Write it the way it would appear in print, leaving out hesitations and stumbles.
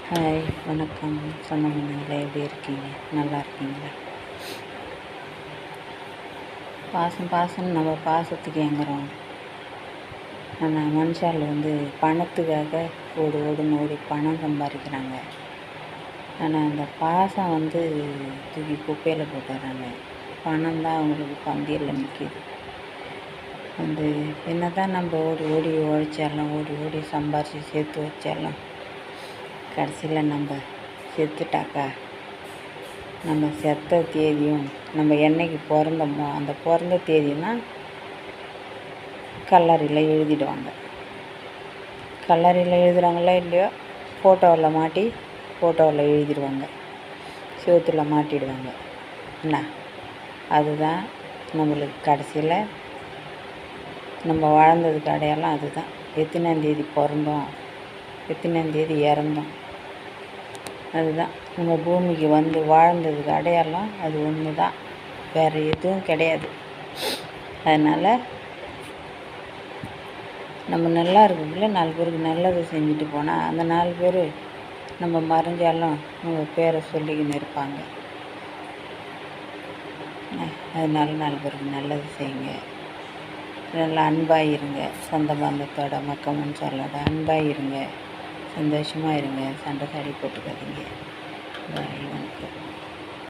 Hi, வணக்கம். சொந்தங்களே, எப்படி இருக்கீங்க? நல்லா இருக்கீங்களா? பாசம் நம்ம பாசத்துக்கு ஏங்குறோம். ஆனால் மனுஷால் பணத்துக்காக ஓடுன்னு ஓடி பணம் சம்பாதிக்கிறாங்க. ஆனால் அந்த பாசம் தூக்கி குப்பையில் போட்டுறாங்க. பணம் தான் அவங்களுக்கு பந்தியில் நிற்கிது. என்ன தான் நம்ம ஓடி உழைச்சாலும் ஓடி சம்பாரித்து சேர்த்து வச்சாலும் கடைசியில் நம்ம செத்துட்டாக்கா நம்ம செத்த தேதியும் நம்ம என்னைக்கு பிறந்தோமோ அந்த பிறந்த தேதினா கல்லறையில் எழுதிடுவாங்க. கல்லறையில் எழுதுகிறாங்களோ இல்லையோ ஃபோட்டோவில் எழுதிடுவாங்க, செவுத்தில் மாட்டிடுவாங்க. என்ன அதுதான் நம்மளுக்கு கடைசியில் நம்ம வாழ்ந்ததுக்கு அடையாளம். அதுதான் எத்தனாந்தேதி பிறந்தோம், எத்தனாந்தேதி இறந்தோம். அதுதான் நம்ம பூமிக்கு வாழ்ந்ததுக்கு அடையாளம். அது ஒன்று தான், வேறு எதுவும் கிடையாது. அதனால் நம்ம நல்லா இருக்கக்குள்ள 4 பேருக்கு நல்லது செஞ்சுட்டு போனால் அந்த 4 பேர் நம்ம மறைஞ்சாலும் நம்ம பேரை சொல்லிக்கின்னு இருப்பாங்க. அதனால 4 பேருக்கு நல்லது செய்யுங்க. நல்லா அன்பாக இருங்க. சொந்த பந்தத்தோட மக்க மனுஷாலோட அன்பாக இருங்க. சந்தோஷமாக இருங்க. சண்டை சாடி போட்டுக்காதீங்க. பாய், வணக்கம்.